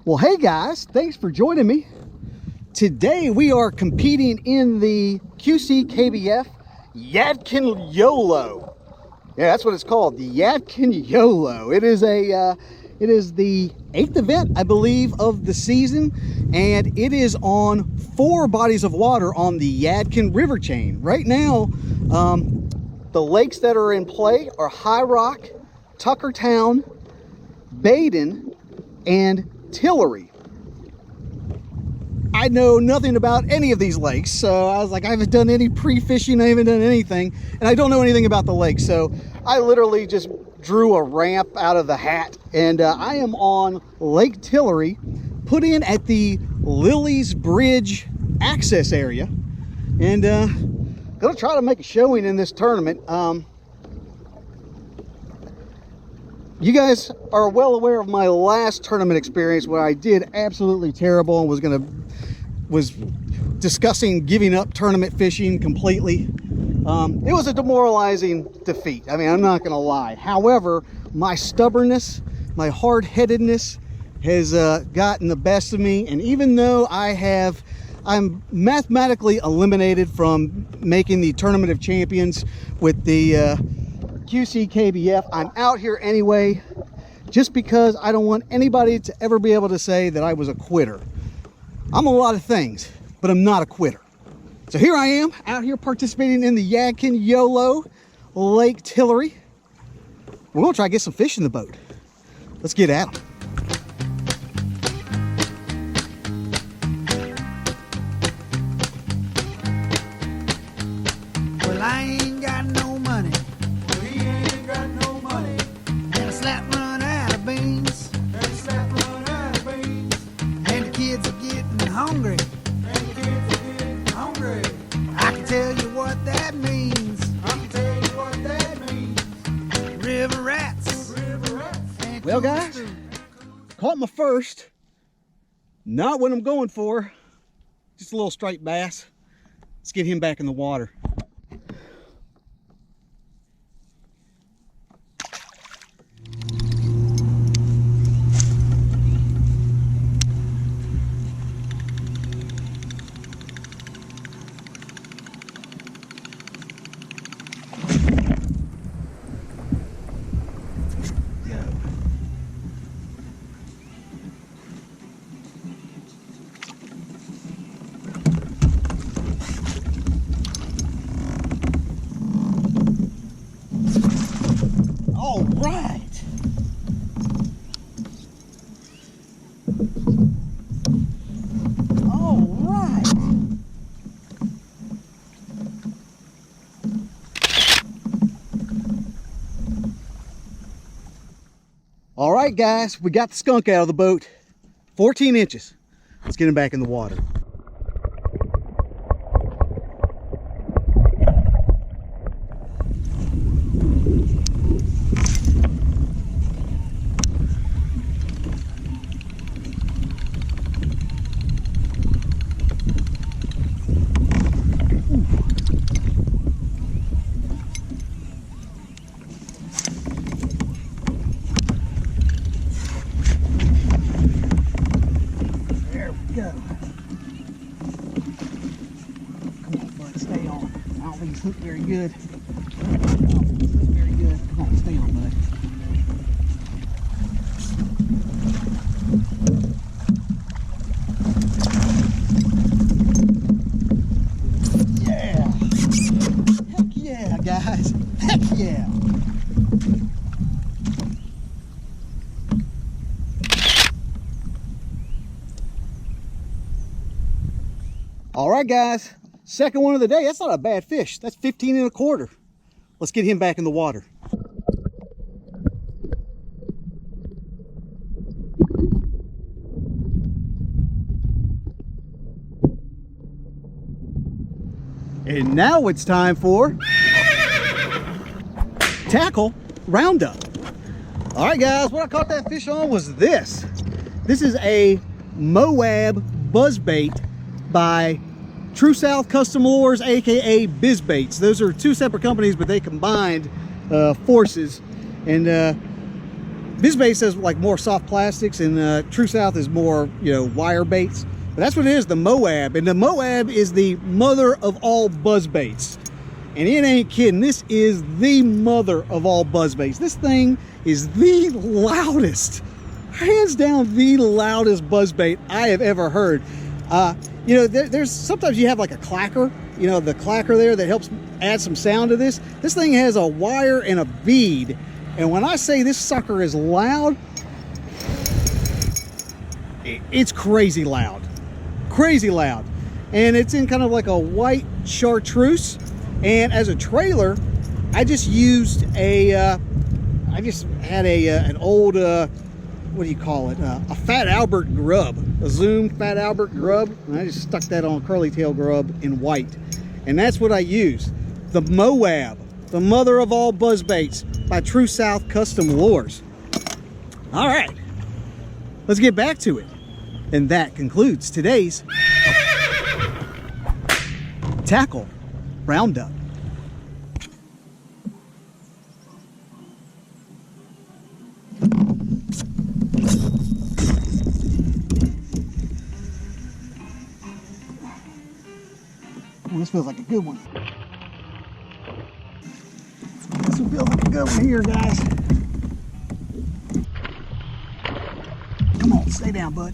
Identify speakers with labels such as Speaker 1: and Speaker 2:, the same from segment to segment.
Speaker 1: Well, hey guys, thanks for joining me. Today we are competing in the QCKBF Yadkin YOLO. Yeah, that's what it's called, the Yadkin YOLO. It is the 8th event, I believe, of the season, and it is on 4 bodies of water on the Yadkin River chain. Right now, the lakes that are in play are High Rock, Tuckertown, Badin, and Tillery. I know nothing about any of these lakes, so I was like, I haven't done any pre-fishing, I haven't done anything, and I don't know anything about the lake, so I literally just drew a ramp out of the hat, and I am on Lake Tillery, put in at the Lily's Bridge access area, and gonna try to make a showing in this tournament. You guys are well aware of my last tournament experience where I did absolutely terrible and was discussing giving up tournament fishing completely. It was a demoralizing defeat. I mean, I'm not gonna lie. However, my stubbornness, my hard-headedness has gotten the best of me, and even though I'm mathematically eliminated from making the Tournament of Champions with the QCKBF, I'm out here anyway, just because I don't want anybody to ever be able to say that I was a quitter. I'm a lot of things, but I'm not a quitter. So here I am, out here participating in the Yadkin YOLO, Lake Tillery. We're gonna try to get some fish in the boat. Let's get at them.
Speaker 2: Well, I ain't got no money. Well, he ain't got no money. And a slap run out of beans. And a slap run out of beans. And the kids are getting hungry. And the kids are getting hungry. I can tell you what that means. I can tell you what that means. River rats. River rats.
Speaker 1: Well, guys, caught my first. Not what I'm going for. Just a little striped bass. Let's get him back in the water. All right. All right. All right, guys, we got the skunk out of the boat. 14 inches. Let's get him back in the water. Go. Come on, bud, stay on. I don't think he's hooked very good. I don't think he's hooked very good. Come on, stay on, bud. Yeah! Heck yeah, guys! Heck yeah! All right, guys, second one of the day. That's not a bad fish. That's 15 1/4. Let's get him back in the water. And now it's time for tackle Roundup. All right, guys, what I caught that fish on was this. This is a Moab Buzzbait by South Custom Lures, aka Bizz Baits. Those are 2 separate companies, but they combined forces. And Bizz Baits has like more soft plastics, and True South is more, you know, wire baits. But that's what it is, the Moab. And the Moab is the mother of all buzz baits. And it ain't kidding, this is the mother of all buzz baits. This thing is the loudest, hands down the loudest buzz bait I have ever heard. You know, there's sometimes you have like a clacker, you know, the clacker there that helps add some sound to this. This thing has a wire and a bead. And when I say this sucker is loud, it's crazy loud. Crazy loud. And it's in kind of like a white chartreuse. And as a trailer, I just used I just had an old, what do you call it? A Fat Albert Grub, a Zoom Fat Albert Grub. And I just stuck that on curly tail grub in white. And that's what I used. The Moab, the mother of all buzz baits, by True South Custom Lures. All right, let's get back to it. And that concludes today's tackle roundup. Oh, this feels like a good one. This one feels like a good one here, guys. Come on, stay down, bud.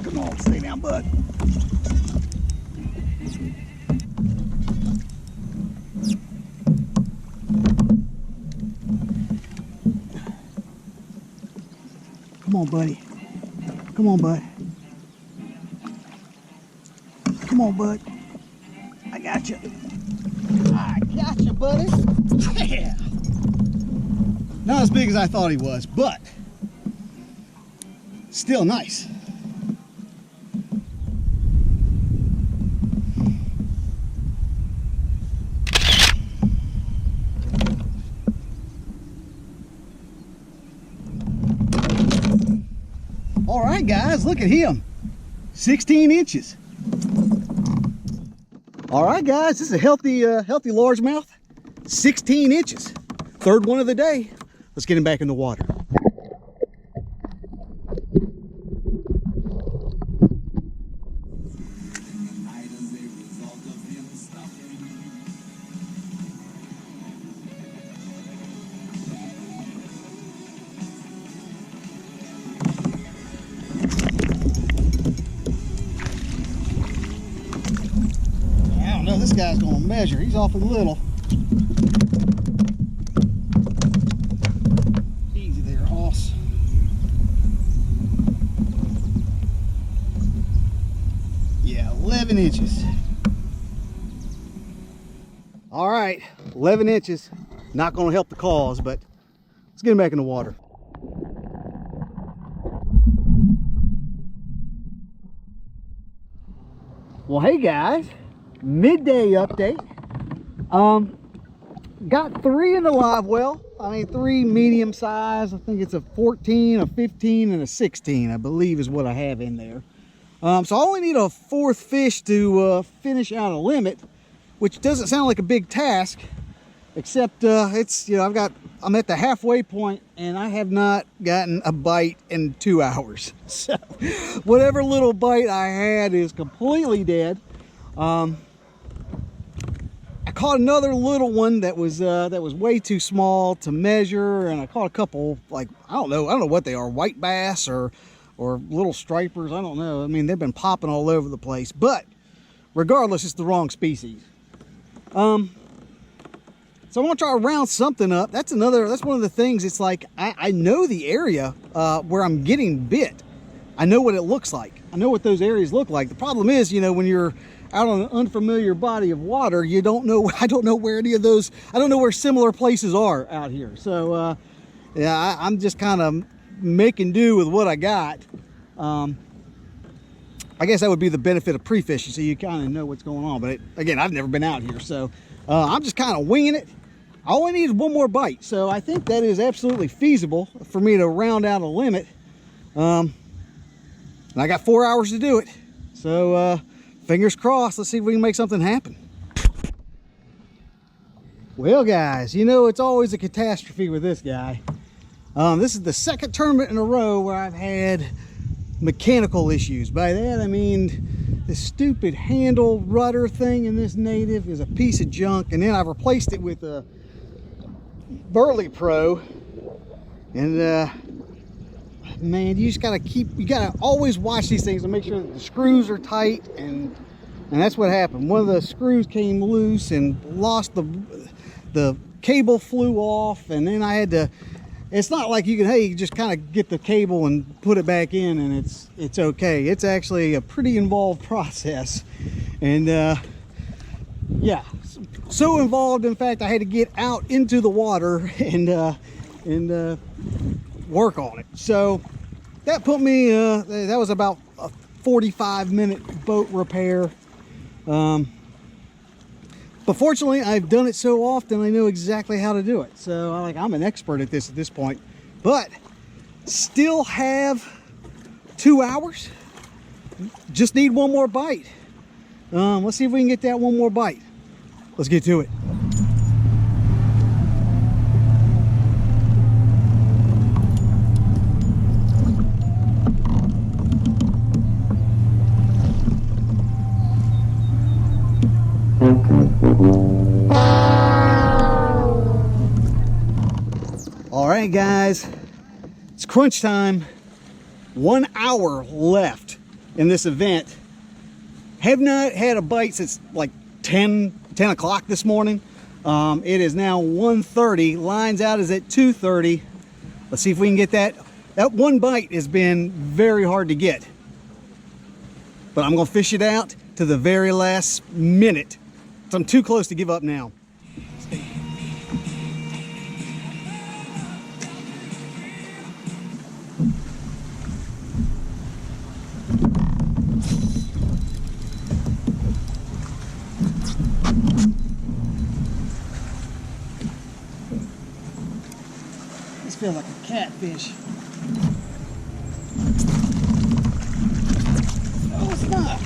Speaker 1: Come on, stay down, bud. Come on, buddy. Come on, bud. Come on, bud. I got you. I got you, buddy. Yeah. Not as big as I thought he was, but still nice. All right, guys, look at him. 16 inches. All right, guys, this is a healthy largemouth. 16 inches. Third one of the day. Let's get him back in the water. This guy's gonna measure. He's awfully little. Easy there, hoss. Yeah, 11 inches. All right, 11 inches. Not gonna help the cause, but let's get him back in the water. Well, hey guys. Midday update. Got 3 in the live well. I mean, 3 medium size. I think it's a 14, a 15, and a 16, I believe is what I have in there. So I only need a 4th fish to finish out a limit, which doesn't sound like a big task, except it's, you know, I'm at the halfway point and I have not gotten a bite in 2 hours. So whatever little bite I had is completely dead. I caught another little one that was way too small to measure, and I caught a couple, like, I don't know what they are, white bass or little stripers, I don't know. I mean, they've been popping all over the place, but regardless, it's the wrong species. So I want to try to round something up. That's one of the things. It's like I know the area where I'm getting bit. I know what it looks like. I know what those areas look like. The problem is, you know, when you're out on an unfamiliar body of water, you don't know. I don't know where any of those. I don't know where similar places are out here. So yeah, I'm just kind of making do with what I got. I guess that would be the benefit of pre-fishing, so you kind of know what's going on. But again, I've never been out here, so I'm just kind of winging it. I only need one more bite, so I think that is absolutely feasible for me to round out a limit. And I got 4 hours to do it, so fingers crossed. Let's see if we can make something happen. Well, guys, you know, it's always a catastrophe with this guy. This is the second tournament in a row where I've had mechanical issues. By that, I mean, this stupid handle rudder thing in this native is a piece of junk. And then I've replaced it with a Burley Pro. And, man, you just gotta always watch these things and make sure that the screws are tight. And that's what happened. One of the screws came loose and lost the cable flew off, and then I had to, it's not like you can, hey, you just kind of get the cable and put it back in and it's okay. It's actually a pretty involved process. And yeah, so involved, in fact, I had to get out into the water and work on it. So that put me, that was about a 45-minute boat repair. But fortunately, I've done it so often, I know exactly how to do it. So I'm an expert at this point. But still have 2 hours. Just need one more bite. Let's see if we can get that one more bite. Let's get to it. All right, guys, it's crunch time. 1 hour left in this event. Have not had a bite since like 10 o'clock this morning. It is now 1:30. Lines out is at 2:30. Let's see if we can get that. That one bite has been very hard to get, but I'm gonna fish it out to the very last minute. So I'm too close to give up now. This feels like a catfish. Oh, it's not.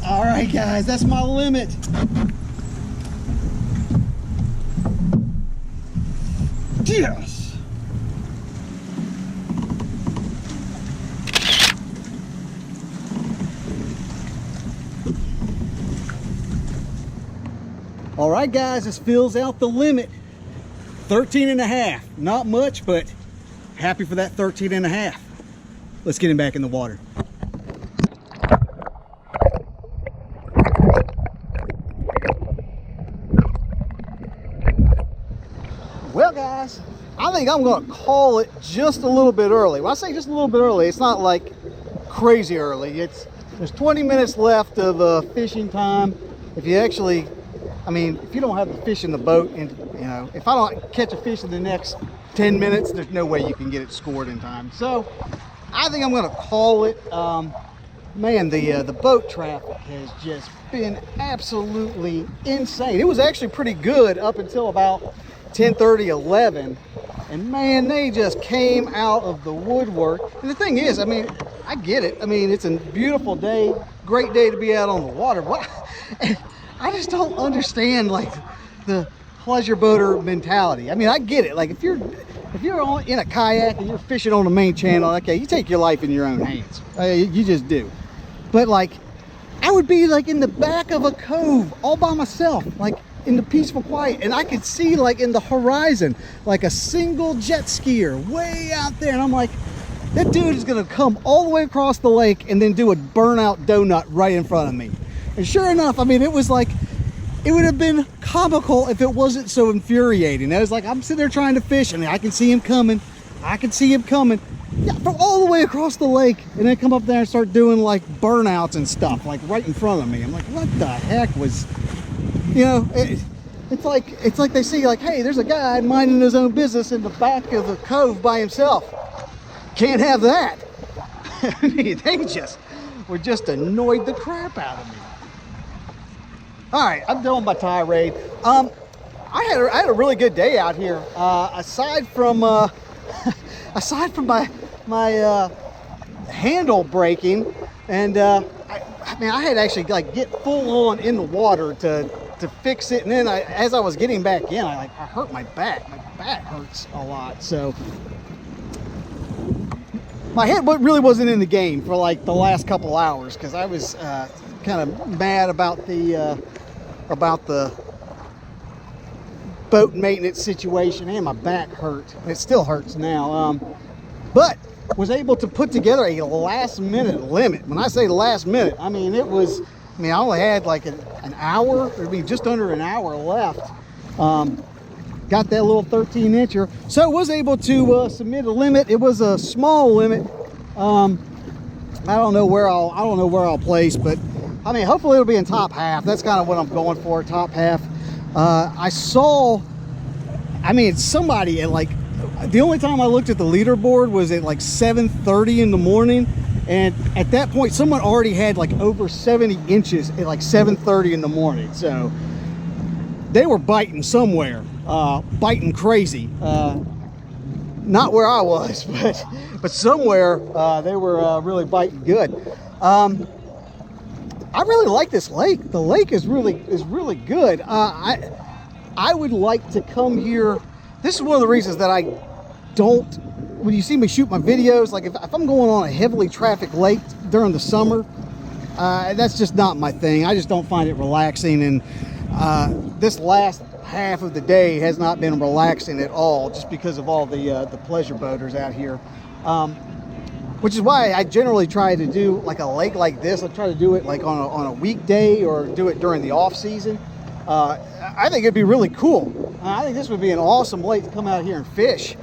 Speaker 1: All right, guys, that's my limit. Yes. All right, guys, this fills out the limit. 13 and a half. Not much, but happy for that 13 and a half. Let's get him back in the water. Well, guys, I think I'm going to call it just a little bit early. When I say just a little bit early, it's not like crazy early. There's 20 minutes left of fishing time. If you actually, I mean, if you don't have the fish in the boat, and you know, if I don't catch a fish in the next 10 minutes, there's no way you can get it scored in time. So I think I'm going to call it. Man, the boat traffic has just been absolutely insane. It was actually pretty good up until about 10:30, 11, and man, they just came out of the woodwork. And the thing is, I mean, I get it. I mean, it's a beautiful day, great day to be out on the water. What? I just don't understand like the pleasure boater mentality. I mean, I get it. Like if you're in a kayak and you're fishing on the main channel, okay, you take your life in your own hands. You just do. But like, I would be like in the back of a cove all by myself, like in the peaceful quiet, and I could see like in the horizon like a single jet skier way out there, and I'm like, that dude is gonna come all the way across the lake and then do a burnout donut right in front of me. And sure enough, I mean, it was like, it would have been comical if it wasn't so infuriating. I was like, I'm sitting there trying to fish and I can see him coming. I can see him coming. Yeah, from all the way across the lake, and then come up there and start doing like burnouts and stuff like right in front of me. I'm like, what the heck was, you know, it's like they see like, hey, there's a guy minding his own business in the back of the cove by himself. Can't have that. I mean, they just were just annoyed the crap out of me. All right, I'm done with my tirade. I had a really good day out here. Aside from my handle breaking, and I mean, I had to actually like get full on in the water to to fix it, and then as I was getting back in, I hurt my back. My back hurts a lot, so my head really wasn't in the game for like the last couple hours because I was kind of mad about the boat maintenance situation, and my back hurt. It still hurts now, but was able to put together a last minute limit. When I say last minute, I mean I only had like an hour, just under an hour left. Got that little 13-incher, so was able to submit a limit. It was a small limit. I don't know where I'll place, but I mean, hopefully it'll be in top half. That's kind of what I'm going for, top half. I saw, somebody at like, the only time I looked at the leaderboard was at like 7:30 in the morning, and at that point someone already had like over 70 inches at like 7:30 in the morning. So they were biting somewhere, biting crazy. Not where I was, but somewhere they were really biting good. I really like this lake. The lake is really good. I would like to come here. This is one of the reasons that I don't, when you see me shoot my videos, like if I'm going on a heavily trafficked lake during the summer, that's just not my thing. I just don't find it relaxing, and this last half of the day has not been relaxing at all, just because of all the pleasure boaters out here, which is why I generally try to do like a lake like this. I try to do it like on a weekday, or do it during the off season. I think it'd be really cool. I think this would be an awesome lake to come out here and fish.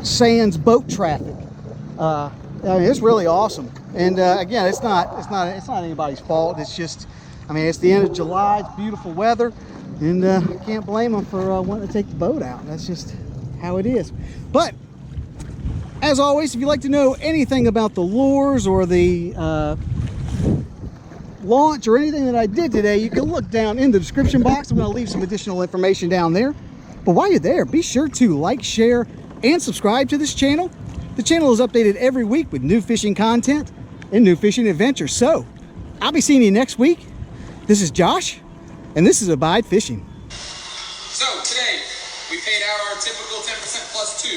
Speaker 1: Sans boat traffic. I mean, it's really awesome. And again, it's not anybody's fault. It's just, it's the end of July. It's beautiful weather, and I can't blame them for wanting to take the boat out. That's just how it is. But as always, if you'd like to know anything about the lures or the launch or anything that I did today, you can look down in the description box. I'm going to leave some additional information down there. But while you're there, be sure to like, share, and subscribe to this channel. The channel is updated every week with new fishing content and new fishing adventures. So I'll be seeing you next week. This is Josh, and this is Abide Fishing.
Speaker 3: So today we paid out our typical 10% plus 2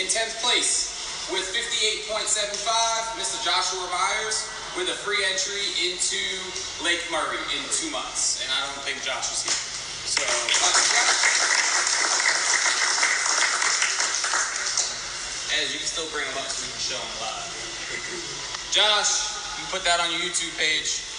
Speaker 3: in 10th place with 58.75, Mr. Joshua Myers, with a free entry into Lake Murray in 2 months. And I don't think Josh is here. So, Ed, you can still bring him up so we can show him live. Josh, you can put that on your YouTube page.